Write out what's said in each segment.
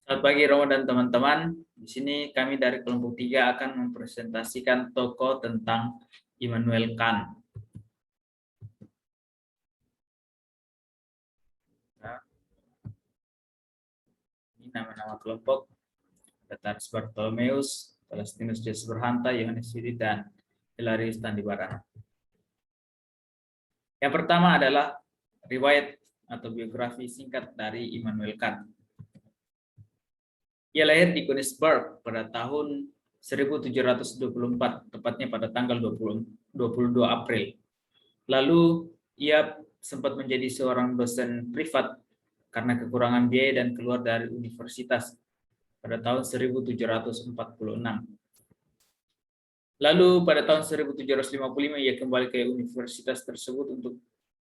Selamat pagi Romo dan teman-teman. Di sini kami dari kelompok 3 akan mempresentasikan tokoh tentang Immanuel Kant. Nah, ini nama-nama kelompok: Petrus Bartolomeus, Celestinus Jas Berhanta, Yohanes Yudi, dan Hilarius Tandibara. Yang pertama adalah riwayat atau biografi singkat dari Immanuel Kant. Ia lahir di Königsberg pada tahun 1724, tepatnya pada tanggal 22 April. Lalu ia sempat menjadi seorang dosen privat karena kekurangan biaya dan keluar dari universitas pada tahun 1746. Lalu pada tahun 1755 ia kembali ke universitas tersebut untuk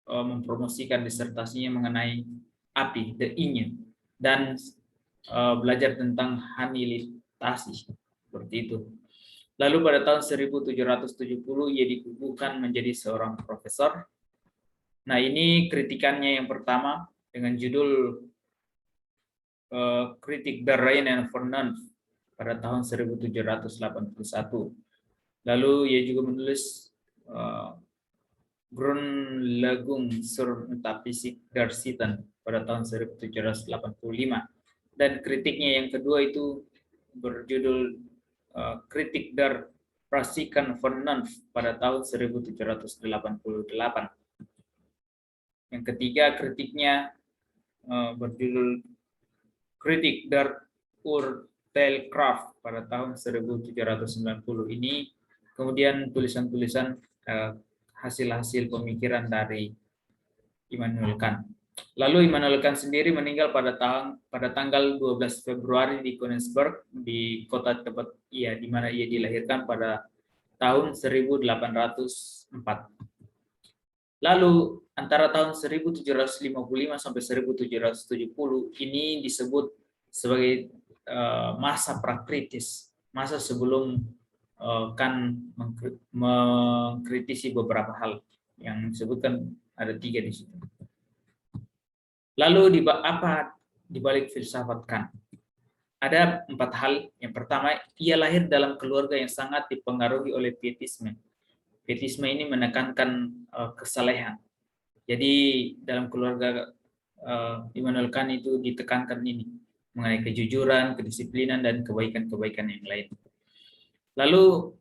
mempromosikan disertasinya mengenai api, the yin, dan belajar tentang hanilitasi, seperti itu. Lalu pada tahun 1770 ia dikukuhkan menjadi seorang profesor. Nah, ini kritikannya yang pertama dengan judul Kritik der Rein en Vernunft pada tahun 1781. Lalu ia juga menulis Grundlegung zur Metaphysik der Sitten pada tahun 1785. Dan kritiknya yang kedua itu berjudul Kritik der Praktische Vernunft pada tahun 1788. Yang ketiga kritiknya berjudul Kritik der Urteilskraft pada tahun 1790. Ini kemudian tulisan-tulisan hasil-hasil pemikiran dari Immanuel Kant. Lalu Immanuel Kant sendiri meninggal pada tanggal 12 Februari di Königsberg, di kota tempat di mana ia dilahirkan pada tahun 1804. Lalu antara tahun 1755 sampai 1770 ini disebut sebagai masa prakritis, masa sebelum Kant mengkritisi beberapa hal yang disebutkan ada 3 di situ. Lalu apa di balik filsafat Kant? Ada 4 hal. Yang pertama, ia lahir dalam keluarga yang sangat dipengaruhi oleh pietisme. Pietisme ini menekankan kesalehan. Jadi dalam keluarga Immanuel Kant itu ditekankan ini mengenai kejujuran, kedisiplinan, dan kebaikan-kebaikan yang lain. Lalu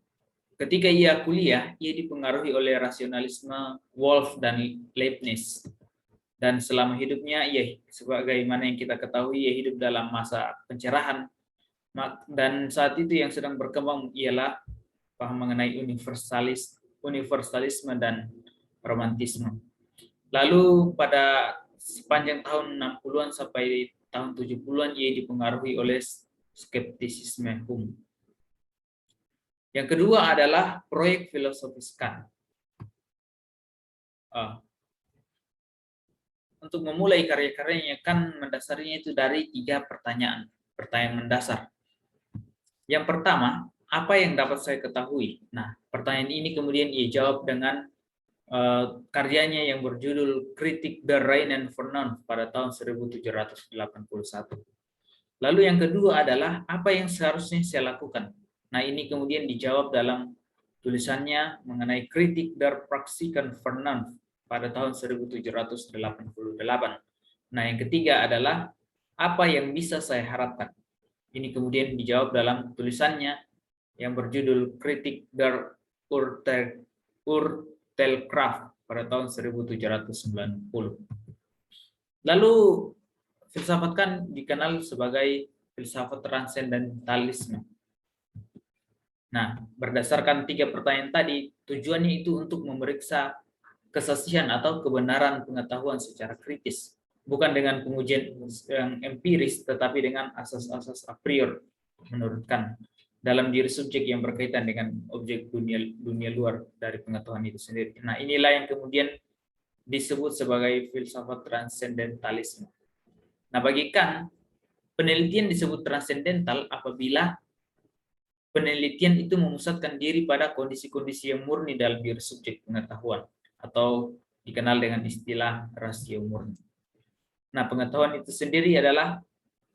ketika ia kuliah, ia dipengaruhi oleh rasionalisme Wolff dan Leibniz. Dan selama hidupnya, ia sebagaimana yang kita ketahui, ia hidup dalam masa pencerahan. Dan saat itu yang sedang berkembang ialah paham mengenai universalisme dan romantisme. Lalu pada sepanjang tahun 60-an sampai tahun 70-an ia dipengaruhi oleh skeptisisme Hume. Yang kedua adalah proyek filosofis Kant. Untuk memulai karya-karyanya Kant mendasarinya itu dari 3 pertanyaan mendasar. Yang pertama, apa yang dapat saya ketahui? Nah, pertanyaan ini kemudian ia jawab dengan karyanya yang berjudul Kritik der Rein en Vernunft pada tahun 1781. Lalu yang kedua adalah apa yang seharusnya saya lakukan? Nah, ini kemudian dijawab dalam tulisannya mengenai Kritik der Praktische Vernunft pada tahun 1788. Nah, yang ketiga adalah apa yang bisa saya harapkan? Ini kemudian dijawab dalam tulisannya yang berjudul Kritik der Urteilskraft pada tahun 1790. Lalu filsafat Kant dikenal sebagai filsafat transendentalisme. Nah, berdasarkan 3 pertanyaan tadi, tujuannya itu untuk memeriksa kesasihan atau kebenaran pengetahuan secara kritis, bukan dengan pengujian yang empiris, tetapi dengan asas-asas a priori menurut Kant dalam diri subjek yang berkaitan dengan objek dunia luar dari pengetahuan itu sendiri. Nah, inilah yang kemudian disebut sebagai filsafat transendentalisme. Nah, bagi Kant, penelitian disebut transendental apabila penelitian itu memusatkan diri pada kondisi-kondisi yang murni dalam diri subjek pengetahuan, atau dikenal dengan istilah rasio murni. Nah, pengetahuan itu sendiri adalah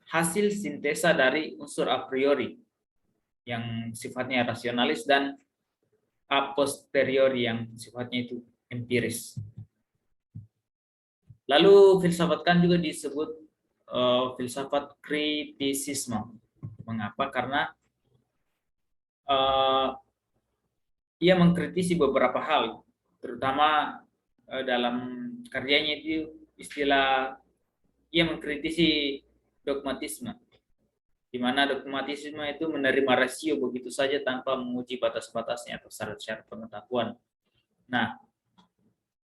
hasil sintesa dari unsur a priori yang sifatnya rasionalis dan a posteriori yang sifatnya itu empiris. Lalu filsafat Kant juga disebut filsafat kritisisme. Mengapa? Karena ia mengkritisi beberapa hal, terutama dalam karyanya itu istilah ia mengkritisi dogmatisme, di mana dogmatisme itu menerima rasio begitu saja tanpa menguji batas-batasnya atau syarat-syarat pengetahuan. Nah,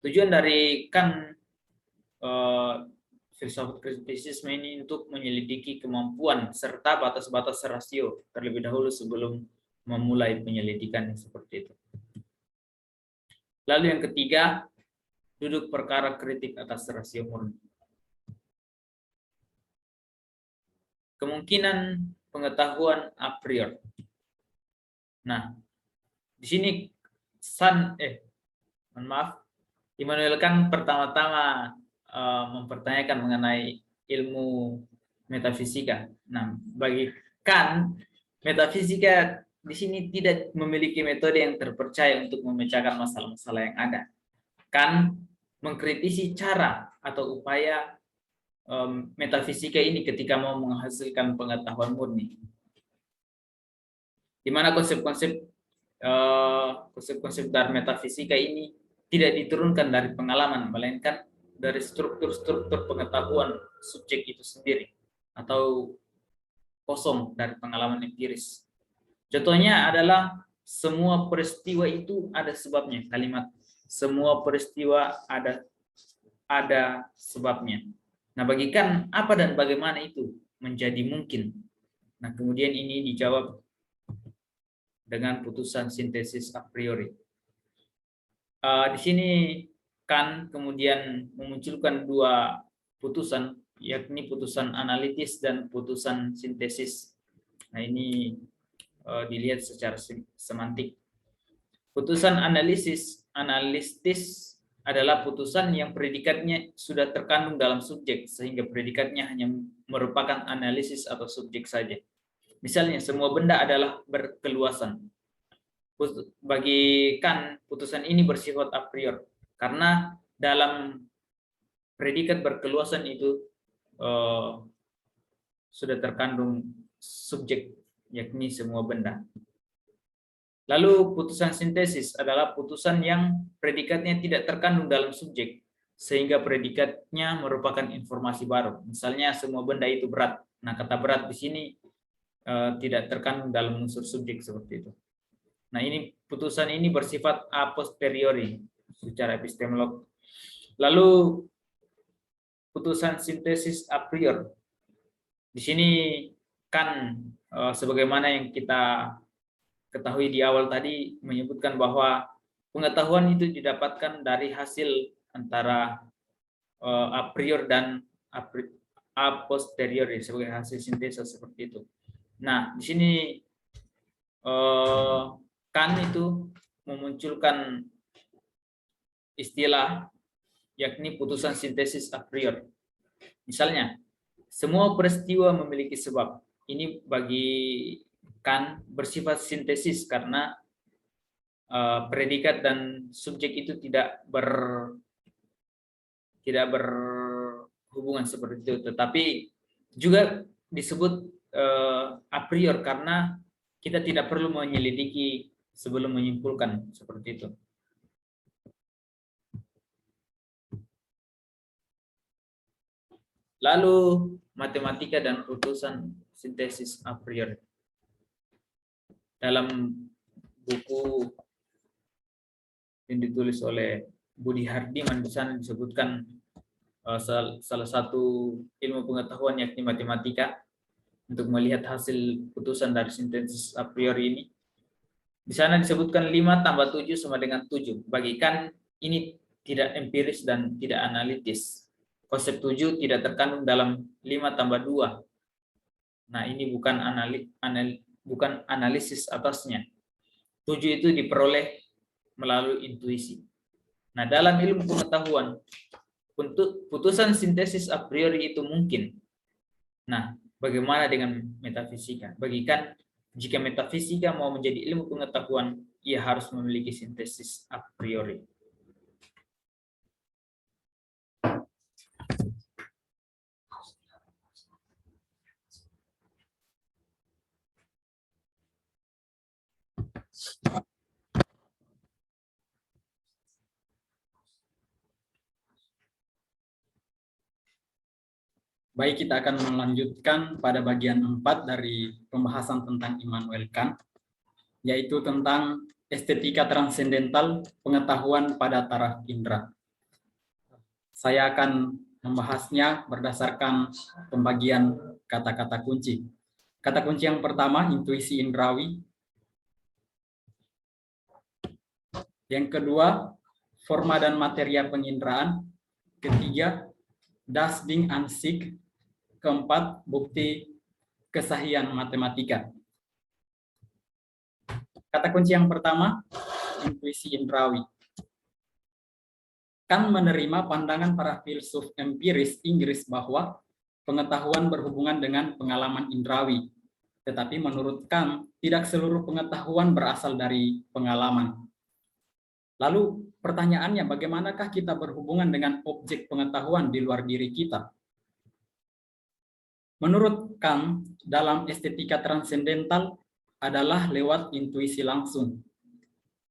tujuan dari Kant filsafat kritisisme ini untuk menyelidiki kemampuan serta batas-batas rasio terlebih dahulu sebelum memulai penyelidikan seperti itu. Lalu yang ketiga, duduk perkara kritik atas rasio murni. Kemungkinan pengetahuan a priori. Nah, di sini Immanuel Kant pertama-tama mempertanyakan mengenai ilmu metafisika. Nah, bagi Kant, metafisika di sini tidak memiliki metode yang terpercaya untuk memecahkan masalah-masalah yang ada. Kant mengkritisi cara atau upaya metafisika ini ketika mau menghasilkan pengetahuan murni, di mana konsep-konsep dari metafisika ini tidak diturunkan dari pengalaman, melainkan dari struktur-struktur pengetahuan subjek itu sendiri atau kosong dari pengalaman empiris. Contohnya adalah semua peristiwa itu ada sebabnya. Kalimat semua peristiwa ada sebabnya. Nah, bagi Kant apa dan bagaimana itu menjadi mungkin? Nah, kemudian ini dijawab dengan putusan sintesis a priori. Di sini Kant kemudian memunculkan dua putusan, yakni putusan analitis dan putusan sintesis. Nah, ini dilihat secara semantik. Putusan analistis adalah putusan yang predikatnya sudah terkandung dalam subjek, sehingga predikatnya hanya merupakan analisis atau subjek saja. Misalnya, semua benda adalah berkeluasan. Bagi Kant, putusan ini bersifat a priori, karena dalam predikat berkeluasan itu sudah terkandung subjek, yakni semua benda. Lalu putusan sintesis adalah putusan yang predikatnya tidak terkandung dalam subjek, sehingga predikatnya merupakan informasi baru. Misalnya semua benda itu berat. Nah, kata berat di sini tidak terkandung dalam unsur subjek seperti itu. Nah, ini putusan ini bersifat a posteriori secara epistemolog. Lalu putusan sintesis a priori. Di sini kan sebagaimana yang kita ketahui di awal tadi menyebutkan bahwa pengetahuan itu didapatkan dari hasil antara a priori dan a posteriori sebagai hasil sintesis seperti itu. Nah, di sini Kant itu memunculkan istilah yakni putusan sintesis a priori. Misalnya, semua peristiwa memiliki sebab. Ini bagi Kant bersifat sintesis karena predikat dan subjek itu tidak berhubungan seperti itu, tetapi juga disebut a priori karena kita tidak perlu menyelidiki sebelum menyimpulkan seperti itu. Lalu matematika dan putusan sintesis a priori. Dalam buku yang ditulis oleh Budi Hardiman, di sana disebutkan salah satu ilmu pengetahuan yakni matematika untuk melihat hasil putusan dari sintesis a priori ini. Di sana disebutkan 5 tambah 7 sama dengan 7. Bagi Kant ini tidak empiris dan tidak analitis. Konsep 7 tidak terkandung dalam 5 tambah 2. Nah, ini bukan analisis atasnya. 7 itu diperoleh melalui intuisi. Nah, dalam ilmu pengetahuan, putusan sintesis a priori itu mungkin. Nah, Bagaimana dengan metafisika? Bagikan, jika metafisika mau menjadi ilmu pengetahuan, ia harus memiliki sintesis a priori. Baik, kita akan melanjutkan pada bagian 4 dari pembahasan tentang Immanuel Kant, yaitu tentang estetika transendental pengetahuan pada taraf indera. Saya akan membahasnya berdasarkan pembagian kata-kata kunci. Kata kunci yang pertama, intuisi indrawi. Yang kedua, forma dan materia penginderaan. Ketiga, das Ding an sich. Keempat, bukti kesahihan matematika. Kata kunci yang pertama, intuisi indrawi. Kant menerima pandangan para filsuf empiris Inggris bahwa pengetahuan berhubungan dengan pengalaman indrawi. Tetapi menurut Kant, tidak seluruh pengetahuan berasal dari pengalaman. Lalu pertanyaannya, bagaimanakah kita berhubungan dengan objek pengetahuan di luar diri kita? Menurut Kant, dalam estetika transendental adalah lewat intuisi langsung.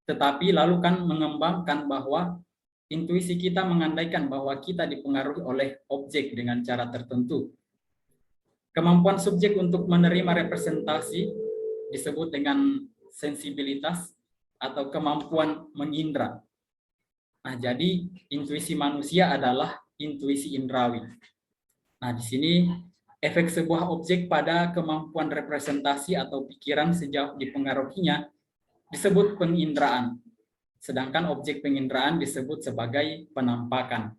Tetapi lalu Kant mengembangkan bahwa intuisi kita mengandaikan bahwa kita dipengaruhi oleh objek dengan cara tertentu. Kemampuan subjek untuk menerima representasi disebut dengan sensibilitas atau kemampuan mengindra. Nah, jadi intuisi manusia adalah intuisi indrawi. Nah, di sini efek sebuah objek pada kemampuan representasi atau pikiran sejauh dipengaruhinya disebut penginderaan, sedangkan objek penginderaan disebut sebagai penampakan.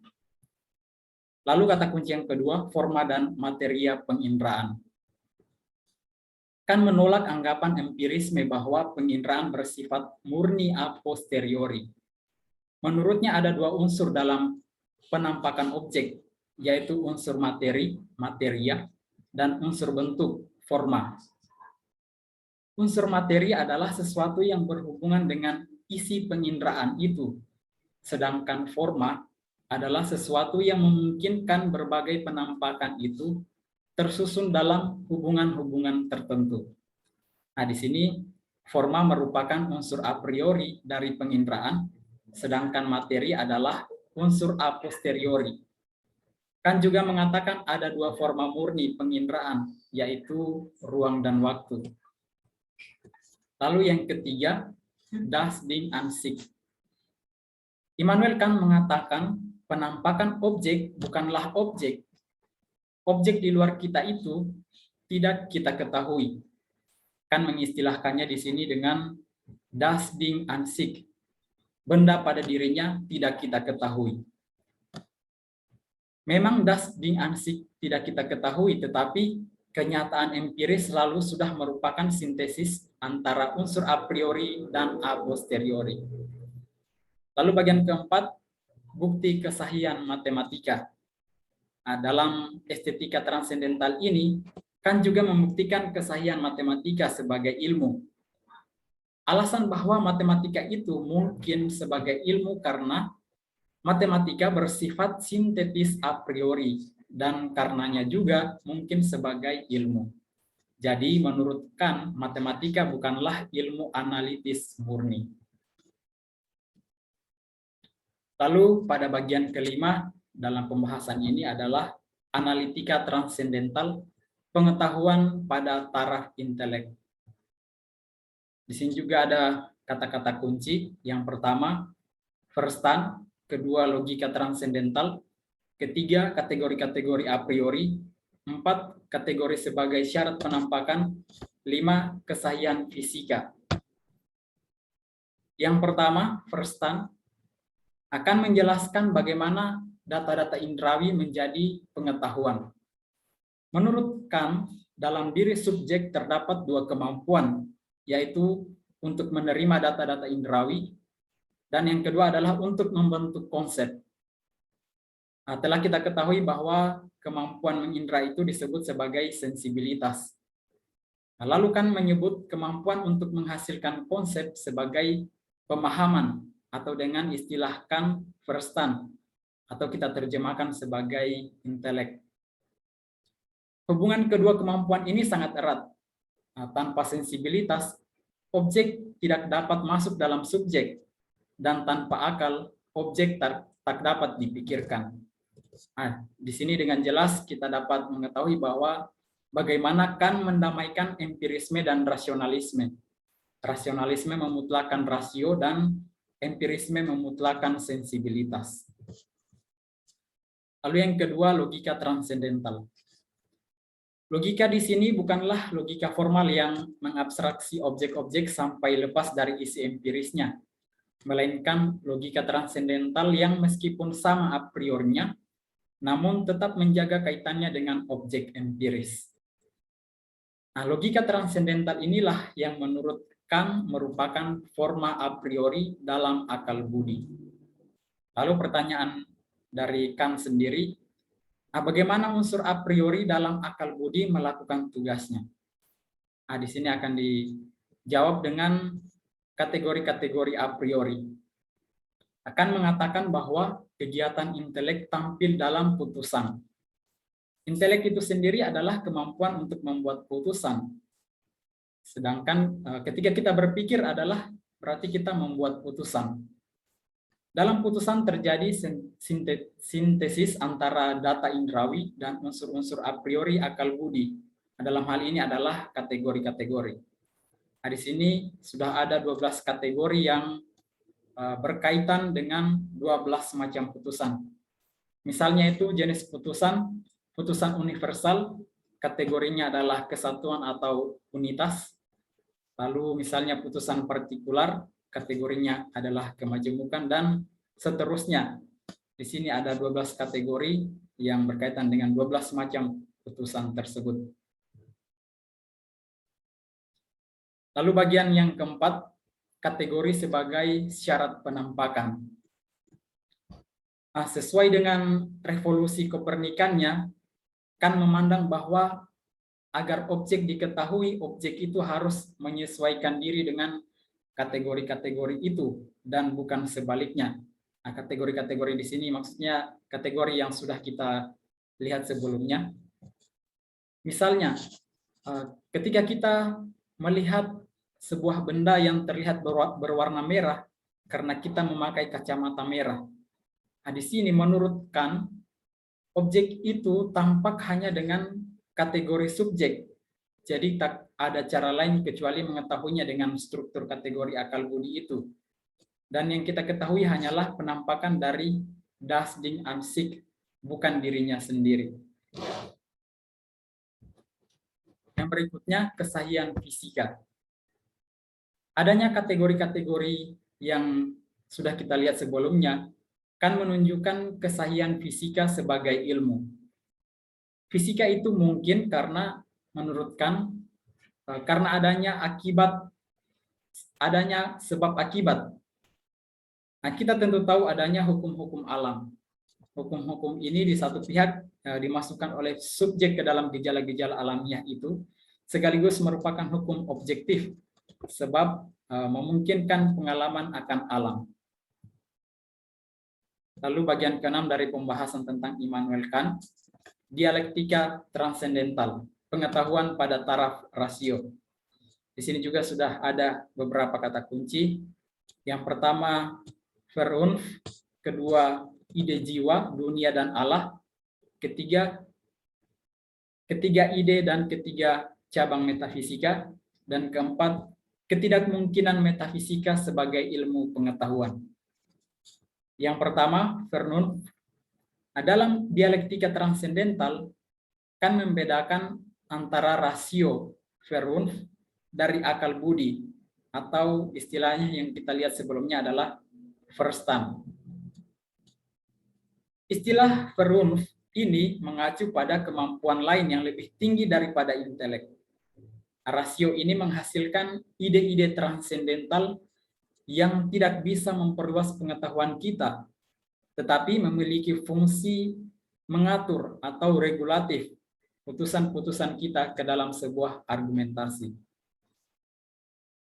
Lalu kata kunci yang kedua, forma dan materia penginderaan. Kan menolak anggapan empirisme bahwa penginderaan bersifat murni a posteriori. Menurutnya ada dua unsur dalam penampakan objek, yaitu unsur materi, materia, dan unsur bentuk, forma. Unsur materi adalah sesuatu yang berhubungan dengan isi penginderaan itu, sedangkan forma adalah sesuatu yang memungkinkan berbagai penampakan itu tersusun dalam hubungan-hubungan tertentu. Nah, di sini forma merupakan unsur a priori dari penginderaan, sedangkan materi adalah unsur a posteriori. Kan juga mengatakan ada dua forma murni penginderaan, yaitu ruang dan waktu. Lalu yang ketiga, das Ding an sich. Immanuel Kant mengatakan penampakan objek bukanlah objek. Objek di luar kita itu tidak kita ketahui. Kan mengistilahkannya di sini dengan das Ding an sich. Benda pada dirinya tidak kita ketahui. Memang das Ding an sich tidak kita ketahui, tetapi kenyataan empiris selalu sudah merupakan sintesis antara unsur a priori dan a posteriori. Lalu bagian keempat, bukti kesahihan matematika. Nah, dalam estetika transendental ini, kan juga membuktikan kesahihan matematika sebagai ilmu. Alasan bahwa matematika itu mungkin sebagai ilmu karena matematika bersifat sintetis a priori dan karenanya juga mungkin sebagai ilmu. Jadi menurut Kant, matematika bukanlah ilmu analitis murni. Lalu pada bagian kelima dalam pembahasan ini adalah analitika transendental, pengetahuan pada taraf intelek. Di sini juga ada kata-kata kunci. Yang pertama, Verstand. Kedua, logika transendental. Ketiga, kategori-kategori a priori. 4, kategori sebagai syarat penampakan. 5, kesahihan fisika. Yang pertama, Verstand akan menjelaskan bagaimana data-data indrawi menjadi pengetahuan. Menurut Kant, dalam diri subjek terdapat dua kemampuan, yaitu untuk menerima data-data indrawi, dan yang kedua adalah untuk membentuk konsep. Telah kita ketahui bahwa kemampuan mengindra itu disebut sebagai sensibilitas. Lalu kan menyebut kemampuan untuk menghasilkan konsep sebagai pemahaman atau dengan istilahkan verstand atau kita terjemahkan sebagai intelek. Hubungan kedua kemampuan ini sangat erat. Tanpa sensibilitas, objek tidak dapat masuk dalam subjek, dan tanpa akal, objek tak dapat dipikirkan. Di sini dengan jelas kita dapat mengetahui bahwa bagaimana Kant mendamaikan empirisme dan rasionalisme. Rasionalisme memutlakkan rasio dan empirisme memutlakkan sensibilitas. Lalu yang kedua, logika transendental. Logika di sini bukanlah logika formal yang mengabstraksi objek-objek sampai lepas dari isi empirisnya, melainkan logika transendental yang meskipun sama a priorinya, namun tetap menjaga kaitannya dengan objek empiris. Logika transendental inilah yang menurut Kant merupakan forma a priori dalam akal budi. Lalu pertanyaan dari Kant sendiri, bagaimana unsur a priori dalam akal budi melakukan tugasnya? Di sini akan dijawab dengan kategori-kategori a priori. Akan mengatakan bahwa kegiatan intelek tampil dalam putusan. Intelek itu sendiri adalah kemampuan untuk membuat putusan. Sedangkan ketika kita berpikir adalah berarti kita membuat putusan. Dalam putusan terjadi sintesis antara data indrawi dan unsur-unsur a priori akal budi. Dalam hal ini adalah kategori-kategori. Di sini sudah ada 12 kategori yang berkaitan dengan 12 macam putusan. Misalnya itu jenis putusan, putusan universal, kategorinya adalah kesatuan atau unitas. Lalu misalnya putusan partikular, kategorinya adalah kemajemukan, dan seterusnya. Di sini ada 12 kategori yang berkaitan dengan 12 macam putusan tersebut. Lalu bagian yang keempat, kategori sebagai syarat penampakan. Sesuai dengan revolusi Kopernikannya, Kant memandang bahwa agar objek diketahui, objek itu harus menyesuaikan diri dengan kategori-kategori itu dan bukan sebaliknya. Kategori-kategori di sini maksudnya kategori yang sudah kita lihat sebelumnya. Misalnya, ketika kita melihat sebuah benda yang terlihat berwarna merah karena kita memakai kacamata merah. Di sini menurut Kant, objek itu tampak hanya dengan kategori subjek. Jadi tak ada cara lain kecuali mengetahuinya dengan struktur kategori akal budi itu. Dan yang kita ketahui hanyalah penampakan dari das Ding an sich, bukan dirinya sendiri. Yang berikutnya, kesahihan fisika. Adanya kategori-kategori yang sudah kita lihat sebelumnya kan menunjukkan kesahihan fisika sebagai ilmu. Fisika itu mungkin karena menurut Kant karena adanya sebab akibat. Kita tentu tahu adanya hukum-hukum alam. Hukum-hukum ini di satu pihak dimasukkan oleh subjek ke dalam gejala-gejala alamiah itu, sekaligus merupakan hukum objektif, sebab memungkinkan pengalaman akan alam. Lalu bagian ke-6 dari pembahasan tentang Immanuel Kant, dialektika transendental, pengetahuan pada taraf rasio. Di sini juga sudah ada beberapa kata kunci. Yang pertama, Vernunft, kedua, ide jiwa, dunia dan Allah, ketiga ide dan ketiga cabang metafisika, dan keempat, ketidakmungkinan metafisika sebagai ilmu pengetahuan. Yang pertama, Vernunft, dalam dialektika transendental kan membedakan antara rasio Vernunft dari akal budi, atau istilahnya yang kita lihat sebelumnya adalah verstand. Istilah Vernunft ini mengacu pada kemampuan lain yang lebih tinggi daripada intelek. Rasio ini menghasilkan ide-ide transendental yang tidak bisa memperluas pengetahuan kita, tetapi memiliki fungsi mengatur atau regulatif putusan-putusan kita ke dalam sebuah argumentasi.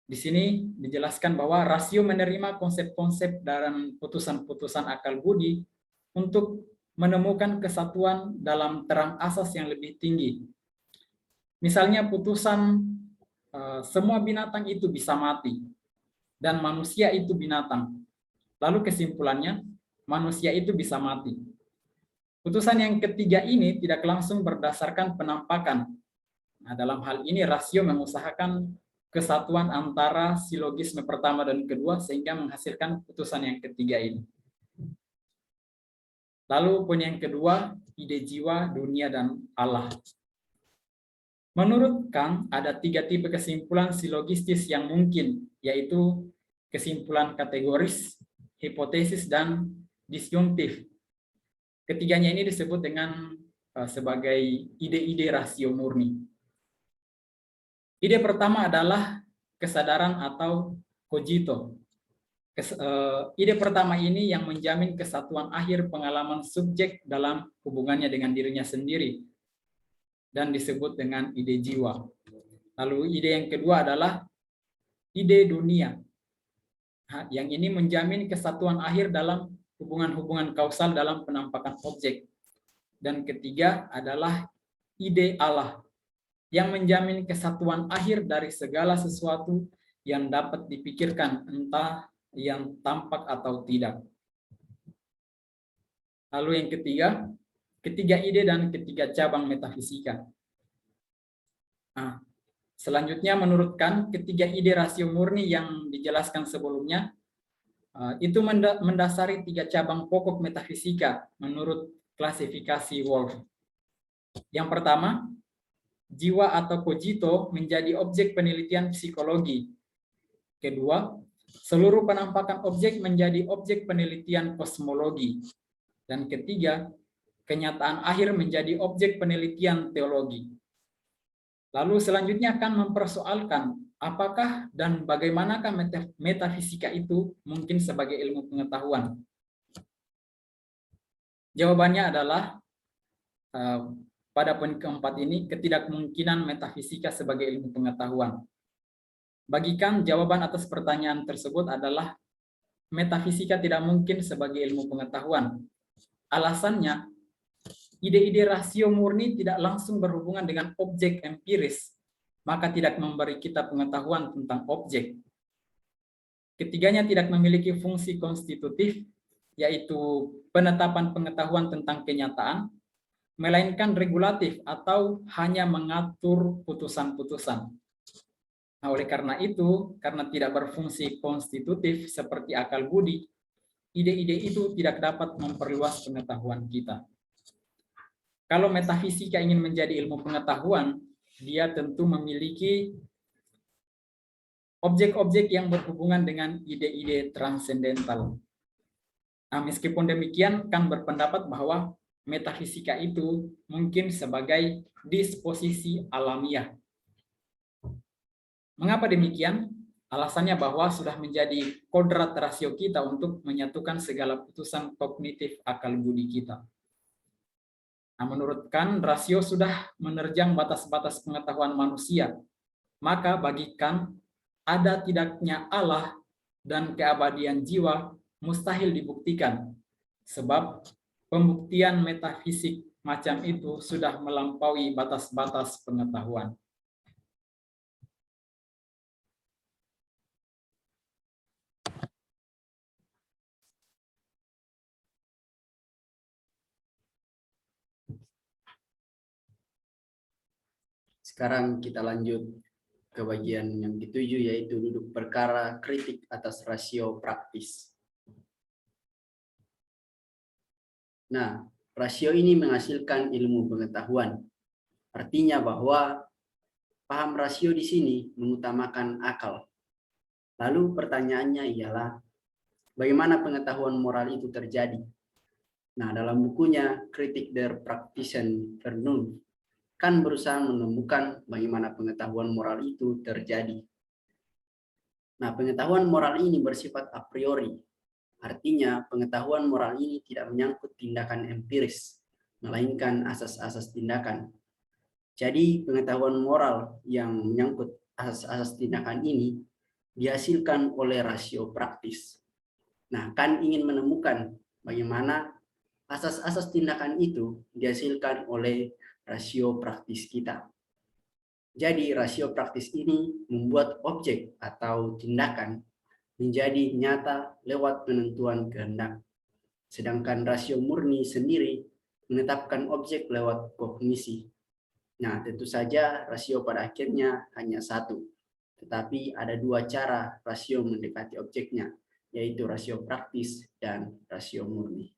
Di sini dijelaskan bahwa rasio menerima konsep-konsep dalam putusan-putusan akal budi untuk menemukan kesatuan dalam terang asas yang lebih tinggi. Misalnya putusan semua binatang itu bisa mati dan manusia itu binatang. Lalu kesimpulannya manusia itu bisa mati. Putusan yang ketiga ini tidak langsung berdasarkan penampakan. Nah, dalam hal ini rasio mengusahakan kesatuan antara silogisme pertama dan kedua sehingga menghasilkan putusan yang ketiga ini. Lalu poin yang kedua, ide jiwa, dunia, dan Allah. Menurut Kant, ada 3 tipe kesimpulan silogistis yang mungkin, yaitu kesimpulan kategoris, hipotesis, dan disjungtif. Ketiganya ini disebut dengan sebagai ide-ide rasio murni. Ide pertama adalah kesadaran atau cogito. Ide pertama ini yang menjamin kesatuan akhir pengalaman subjek dalam hubungannya dengan dirinya sendiri dan disebut dengan ide jiwa. Lalu ide yang kedua adalah ide dunia. Yang ini menjamin kesatuan akhir dalam hubungan-hubungan kausal dalam penampakan objek. Dan ketiga adalah ide Allah yang menjamin kesatuan akhir dari segala sesuatu yang dapat dipikirkan, entah yang tampak atau tidak. Lalu yang ketiga ide dan ketiga cabang metafisika. Nah, selanjutnya menurut Kant, ketiga ide rasio murni yang dijelaskan sebelumnya itu mendasari 3 cabang pokok metafisika menurut klasifikasi Wolff. Yang pertama, jiwa atau cogito menjadi objek penelitian psikologi. Kedua, seluruh penampakan objek menjadi objek penelitian kosmologi. Dan ketiga, kenyataan akhir menjadi objek penelitian teologi. Lalu selanjutnya akan mempersoalkan apakah dan bagaimanakah metafisika itu mungkin sebagai ilmu pengetahuan. Jawabannya adalah pada poin keempat ini, ketidakmungkinan metafisika sebagai ilmu pengetahuan. Bagi Kant, jawaban atas pertanyaan tersebut adalah metafisika tidak mungkin sebagai ilmu pengetahuan. Alasannya, ide-ide rasio murni tidak langsung berhubungan dengan objek empiris, maka tidak memberi kita pengetahuan tentang objek. Ketiganya tidak memiliki fungsi konstitutif, yaitu penetapan pengetahuan tentang kenyataan, melainkan regulatif atau hanya mengatur putusan-putusan. Nah, oleh karena itu, karena tidak berfungsi konstitutif seperti akal budi, ide-ide itu tidak dapat memperluas pengetahuan kita. Kalau metafisika ingin menjadi ilmu pengetahuan, dia tentu memiliki objek-objek yang berhubungan dengan ide-ide transendental. Nah, meskipun demikian, Kant berpendapat bahwa metafisika itu mungkin sebagai disposisi alamiah. Mengapa demikian? Alasannya bahwa sudah menjadi kodrat rasio kita untuk menyatukan segala putusan kognitif akal budi kita. Nah, menurut Kant, rasio sudah menerjang batas-batas pengetahuan manusia. Maka bagi Kant, ada tidaknya Allah dan keabadian jiwa mustahil dibuktikan, sebab pembuktian metafisik macam itu sudah melampaui batas-batas pengetahuan. Sekarang kita lanjut ke bagian yang ketujuh, yaitu duduk perkara kritik atas rasio praktis. Nah, rasio ini menghasilkan ilmu pengetahuan. Artinya bahwa paham rasio di sini mengutamakan akal. Lalu pertanyaannya ialah, bagaimana pengetahuan moral itu terjadi? Nah, dalam bukunya Kritik der Praktischen Vernunft, Kant berusaha menemukan bagaimana pengetahuan moral itu terjadi. Nah, pengetahuan moral ini bersifat a priori, Artinya, pengetahuan moral ini tidak menyangkut tindakan empiris, melainkan asas-asas tindakan. Jadi, pengetahuan moral yang menyangkut asas-asas tindakan ini dihasilkan oleh rasio praktis. Nah, kan ingin menemukan bagaimana asas-asas tindakan itu dihasilkan oleh rasio praktis kita. Jadi, rasio praktis ini membuat objek atau tindakan menjadi nyata lewat penentuan kehendak. Sedangkan rasio murni sendiri menetapkan objek lewat kognisi. Nah, tentu saja rasio pada akhirnya hanya satu. Tetapi ada dua cara rasio mendekati objeknya, yaitu rasio praktis dan rasio murni.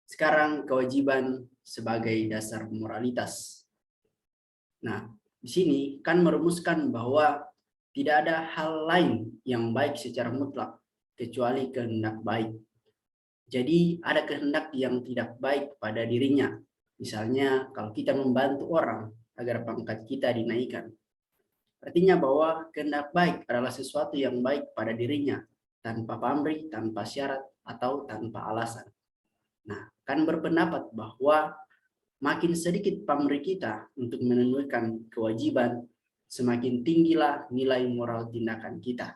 Sekarang kewajiban sebagai dasar moralitas. Nah, di sini kan merumuskan bahwa tidak ada hal lain yang baik secara mutlak kecuali kehendak baik. Jadi ada kehendak yang tidak baik pada dirinya. Misalnya kalau kita membantu orang agar pangkat kita dinaikkan. Artinya bahwa kehendak baik adalah sesuatu yang baik pada dirinya tanpa pamrih, tanpa syarat, atau tanpa alasan. Nah, kan berpendapat bahwa makin sedikit pamrih kita untuk menunaikan kewajiban, semakin tinggilah nilai moral tindakan kita.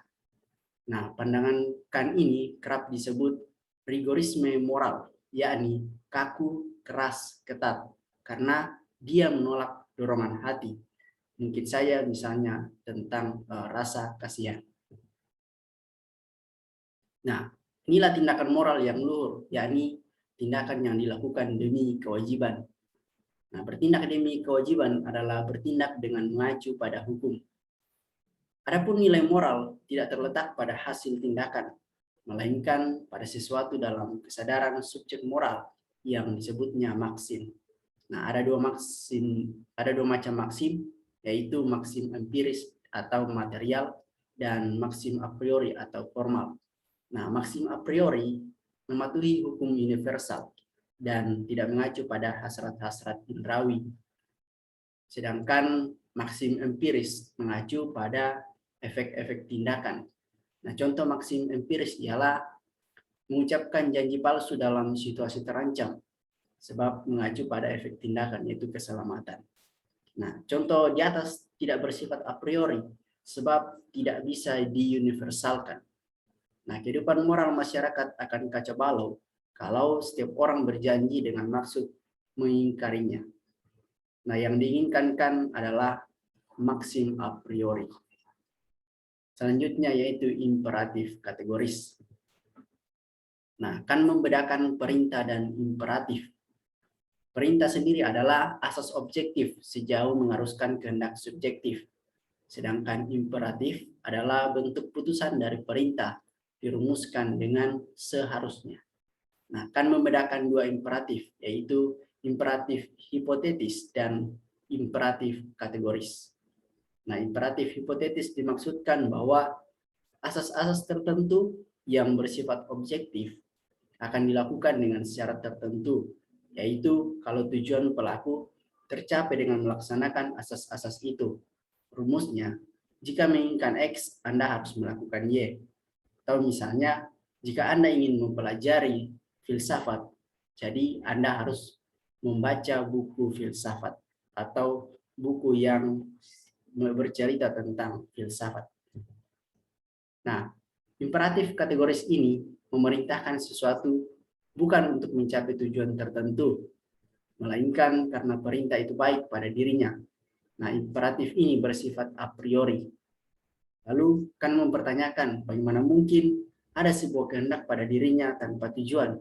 Nah, pandangan Kant ini kerap disebut rigorisme moral, yakni kaku, keras, ketat, karena dia menolak dorongan hati. Mungkin saja misalnya tentang rasa kasihan. Nah, inilah tindakan moral yang luhur, yakni tindakan yang dilakukan demi kewajiban. Nah, bertindak demi kewajiban adalah bertindak dengan mengacu pada hukum. Adapun nilai moral tidak terletak pada hasil tindakan, melainkan pada sesuatu dalam kesadaran subjek moral yang disebutnya maksim. Nah, ada dua macam maksim, yaitu maksim empiris atau material dan maksim a priori atau formal. Nah, maksim a priori mematuhi hukum universal dan tidak mengacu pada hasrat-hasrat indrawi. Sedangkan maksim empiris mengacu pada efek-efek tindakan. Nah, contoh maksim empiris ialah mengucapkan janji palsu dalam situasi terancam, sebab mengacu pada efek tindakan, yaitu keselamatan. Nah, contoh di atas tidak bersifat a priori, sebab tidak bisa diuniversalkan. Nah, kehidupan moral masyarakat akan kacau balau kalau setiap orang berjanji dengan maksud mengingkarinya. Nah, yang diinginkan kan adalah maksim a priori. Selanjutnya yaitu imperatif kategoris. Nah, kan membedakan perintah dan imperatif. Perintah sendiri adalah asas objektif sejauh mengharuskan kehendak subjektif. Sedangkan imperatif adalah bentuk putusan dari perintah dirumuskan dengan seharusnya. Nah, kan membedakan dua imperatif, yaitu imperatif hipotetis dan imperatif kategoris. Nah, imperatif hipotetis dimaksudkan bahwa asas-asas tertentu yang bersifat objektif akan dilakukan dengan syarat tertentu, yaitu kalau tujuan pelaku tercapai dengan melaksanakan asas-asas itu. Rumusnya, jika menginginkan X, Anda harus melakukan Y. Atau misalnya, jika Anda ingin mempelajari filsafat, jadi Anda harus membaca buku filsafat atau buku yang bercerita tentang filsafat. Nah, imperatif kategoris ini memerintahkan sesuatu bukan untuk mencapai tujuan tertentu, melainkan karena perintah itu baik pada dirinya. Nah, imperatif ini bersifat a priori. Lalu kan mempertanyakan bagaimana mungkin ada sebuah kehendak pada dirinya tanpa tujuan.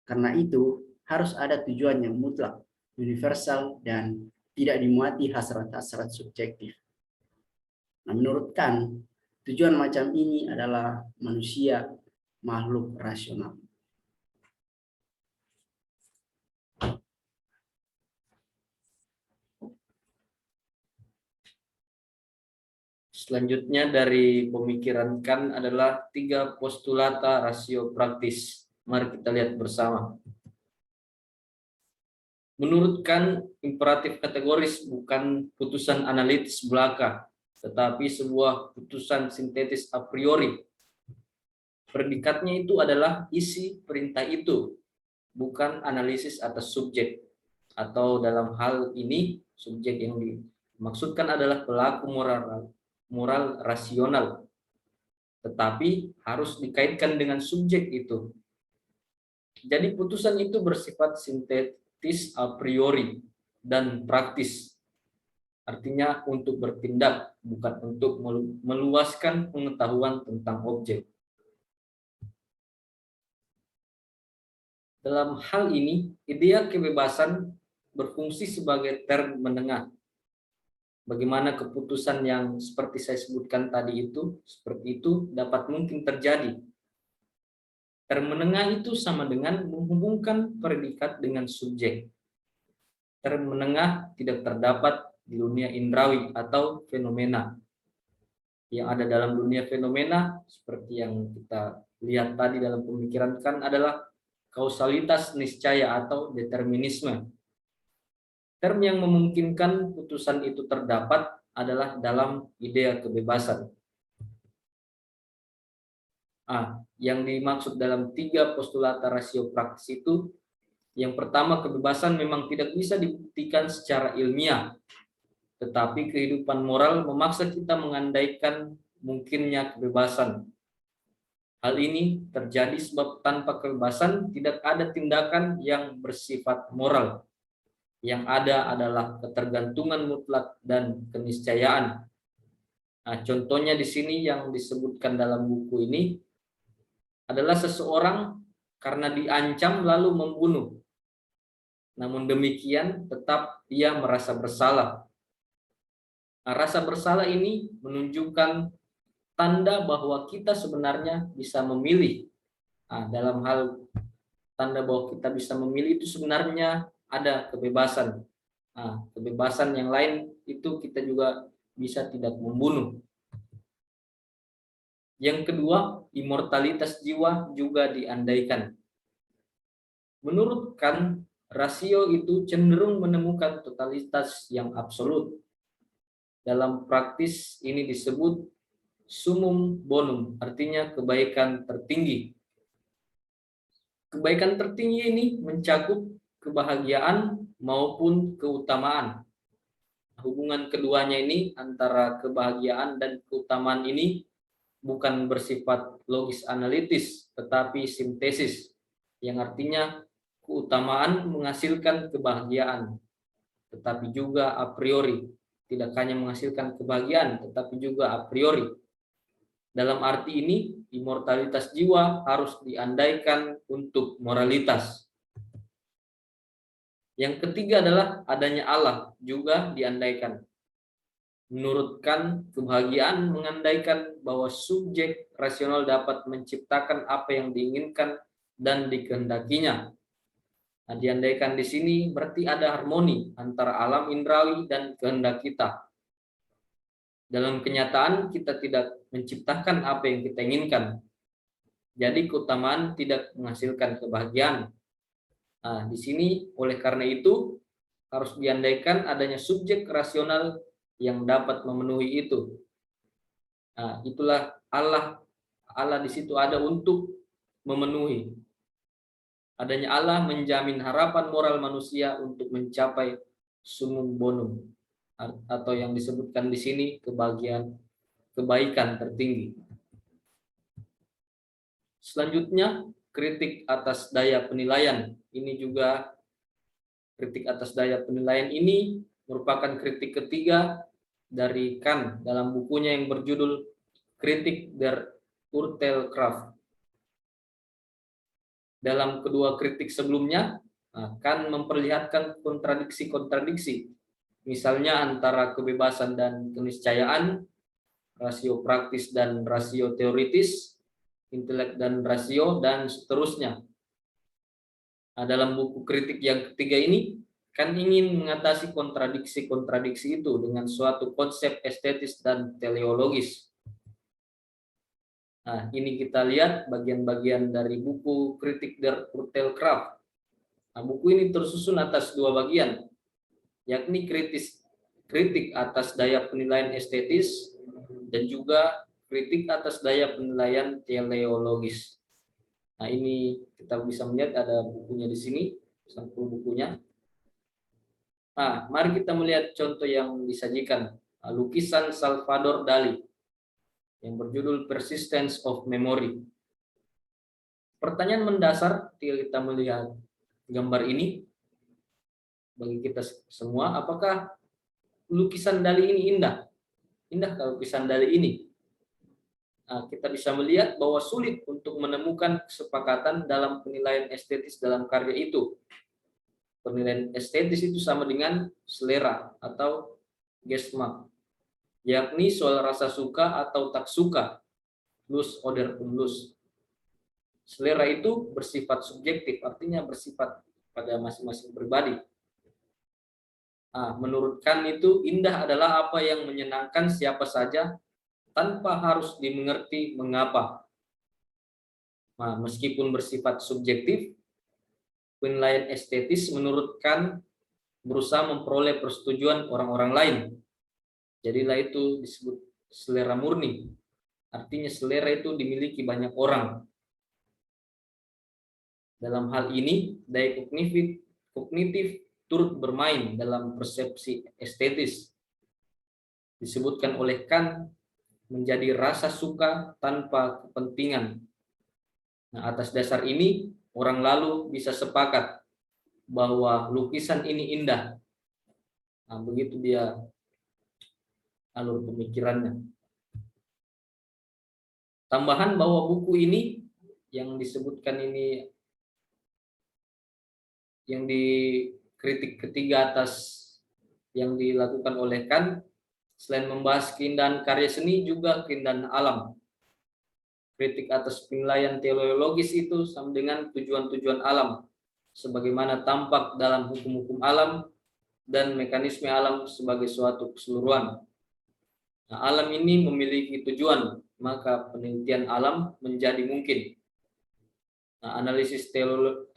Karena itu harus ada tujuan yang mutlak, universal, dan tidak dimuati hasrat-hasrat subjektif. Nah, menurut Kant, tujuan macam ini adalah manusia makhluk rasional. Selanjutnya dari pemikiran Kant adalah 3 postulata rasio praktis. Mari kita lihat bersama. Menurut Kant, imperatif kategoris bukan putusan analitis belaka, tetapi sebuah putusan sintetis a priori. Predikatnya itu adalah isi perintah itu, bukan analisis atas subjek. Atau dalam hal ini, subjek yang dimaksudkan adalah pelaku moral rasional, tetapi harus dikaitkan dengan subjek itu. Jadi putusan itu bersifat sintetis a priori dan praktis. Artinya untuk bertindak, bukan untuk meluaskan pengetahuan tentang objek. Dalam hal ini, idea kebebasan berfungsi sebagai term menengah. Bagaimana keputusan yang seperti saya sebutkan tadi itu, seperti itu dapat mungkin terjadi. Term menengah itu sama dengan menghubungkan predikat dengan subjek. Term menengah tidak terdapat di dunia indrawi atau fenomena. Yang ada dalam dunia fenomena, seperti yang kita lihat tadi dalam pemikiran Kant, adalah kausalitas niscaya atau determinisme. Term yang memungkinkan putusan itu terdapat adalah dalam idea kebebasan. Yang dimaksud dalam 3 postulata rasio praktis itu, yang pertama, kebebasan memang tidak bisa dibuktikan secara ilmiah, tetapi kehidupan moral memaksa kita mengandaikan mungkinnya kebebasan. Hal ini terjadi sebab tanpa kebebasan tidak ada tindakan yang bersifat moral. Yang ada adalah ketergantungan mutlak dan keniscayaan. Contohnya di sini yang disebutkan dalam buku ini adalah seseorang karena diancam lalu membunuh. Namun demikian tetap ia merasa bersalah. Rasa bersalah ini menunjukkan tanda bahwa kita sebenarnya bisa memilih. Dalam hal tanda bahwa kita bisa memilih itu sebenarnya ada kebebasan. Kebebasan yang lain itu kita juga bisa tidak membunuh. Yang kedua, immortalitas jiwa juga diandaikan. Menurut Kant, rasio itu cenderung menemukan totalitas yang absolut. Dalam praktis ini disebut summum bonum, artinya kebaikan tertinggi. Kebaikan tertinggi ini mencakup kebahagiaan maupun keutamaan. Hubungan keduanya ini antara kebahagiaan dan keutamaan ini bukan bersifat logis analitis, tetapi sintesis, yang artinya keutamaan menghasilkan kebahagiaan, tetapi juga a priori. Tidak hanya menghasilkan kebahagiaan, tetapi juga a priori. Dalam arti ini, immortalitas jiwa harus diandaikan untuk moralitas. Yang ketiga adalah adanya Allah juga diandaikan. Menurut Kant, kebahagiaan mengandaikan bahwa subjek rasional dapat menciptakan apa yang diinginkan dan dikehendakinya. Diandaikan di sini berarti ada harmoni antara alam indrawi dan kehendak kita. Dalam kenyataan kita tidak menciptakan apa yang kita inginkan. Jadi keutamaan tidak menghasilkan kebahagiaan. Di sini oleh karena itu harus diandaikan adanya subjek rasional yang dapat memenuhi itu. Itulah Allah. Allah di situ ada untuk memenuhi. Adanya Allah menjamin harapan moral manusia untuk mencapai summum bonum, atau yang disebutkan di sini kebaikan tertinggi. Selanjutnya, kritik atas daya penilaian. Ini juga kritik atas daya penilaian ini merupakan kritik ketiga dari Kant dalam bukunya yang berjudul Kritik der Urteilskraft. Dalam kedua kritik sebelumnya, Kant memperlihatkan kontradiksi-kontradiksi, misalnya antara kebebasan dan keniscayaan, rasio praktis dan rasio teoritis, intelek dan rasio, dan seterusnya. Dalam buku kritik yang ketiga ini, Kant ingin mengatasi kontradiksi-kontradiksi itu dengan suatu konsep estetis dan teleologis. Ini kita lihat bagian-bagian dari buku Kritik der Urteilskraft. Buku ini tersusun atas 2 bagian, yakni kritik atas daya penilaian estetis dan juga kritik atas daya penilaian teleologis. Nah, ini kita bisa melihat ada bukunya di sini, sampul bukunya. Nah, mari kita melihat contoh yang disajikan. Lukisan Salvador Dali yang berjudul Persistence of Memory. Pertanyaan mendasar ketika kita melihat gambar ini bagi kita semua, apakah lukisan Dali ini indah? Indahkah lukisan Dali ini? Nah, kita bisa melihat bahwa sulit untuk menemukan kesepakatan dalam penilaian estetis dalam karya itu. Penilaian estetis itu sama dengan selera atau Geschmack, yakni soal rasa suka atau tak suka, Lust oder Unlust. Selera itu bersifat subjektif, artinya bersifat pada masing-masing pribadi. Nah, menurut Kant itu indah adalah apa yang menyenangkan siapa saja tanpa harus dimengerti mengapa. Nah, meskipun bersifat subjektif, penilaian estetis menurut Kant berusaha memperoleh persetujuan orang-orang lain. Jadilah itu disebut selera murni. Artinya selera itu dimiliki banyak orang. Dalam hal ini, daya kognitif turut bermain dalam persepsi estetis. Disebutkan oleh Kant menjadi rasa suka tanpa kepentingan. Nah, atas dasar ini, orang lalu bisa sepakat bahwa lukisan ini indah. Nah, begitu dia alur pemikirannya. Tambahan bahwa buku ini yang disebutkan ini, yang dikritik ketiga atas yang dilakukan oleh Kant, selain membahas keindahan karya seni juga keindahan alam. Kritik atas penilaian teleologis itu sama dengan tujuan-tujuan alam, sebagaimana tampak dalam hukum-hukum alam dan mekanisme alam sebagai suatu keseluruhan. Nah, alam ini memiliki tujuan, maka penelitian alam menjadi mungkin. Nah, analisis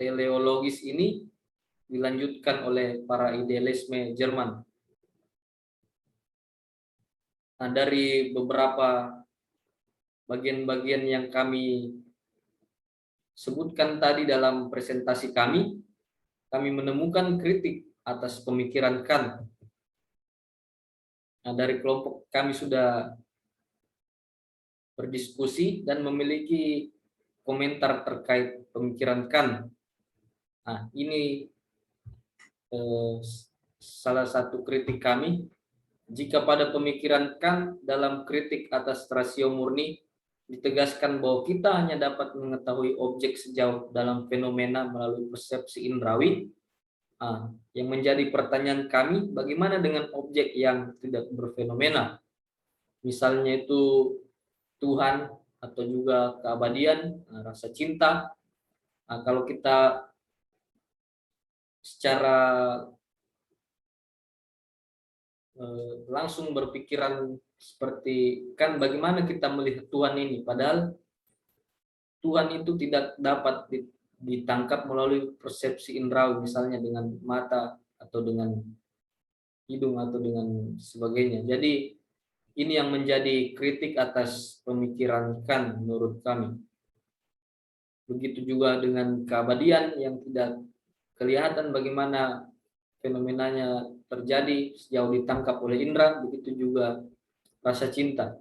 teleologis ini dilanjutkan oleh para idealisme Jerman. Nah, dari beberapa bagian-bagian yang kami sebutkan tadi dalam presentasi kami menemukan kritik atas pemikiran Kant. Nah, dari kelompok kami sudah berdiskusi dan memiliki komentar terkait pemikiran Kant. Nah, ini salah satu kritik kami. Jika pada pemikiran Kant dalam kritik atas rasio murni ditegaskan bahwa kita hanya dapat mengetahui objek sejauh dalam fenomena melalui persepsi indrawi, yang menjadi pertanyaan kami, bagaimana dengan objek yang tidak berfenomena? Misalnya itu Tuhan atau juga keabadian, rasa cinta. Kalau kita secara langsung berpikiran seperti kan bagaimana kita melihat Tuhan ini, padahal Tuhan itu tidak dapat ditangkap melalui persepsi indrawi, misalnya dengan mata atau dengan hidung atau dengan sebagainya. Jadi ini yang menjadi kritik atas pemikiran Kant menurut kami. Begitu juga dengan keabadian yang tidak kelihatan bagaimana fenomenanya terjadi sejauh ditangkap oleh indera, begitu juga rasa cinta.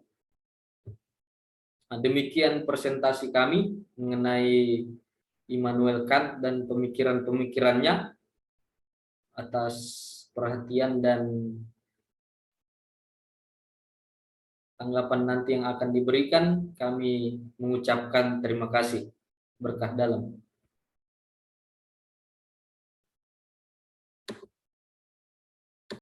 Nah, demikian presentasi kami mengenai Immanuel Kant dan pemikiran-pemikirannya. Atas perhatian dan tanggapan nanti yang akan diberikan, kami mengucapkan terima kasih. Berkah dalam.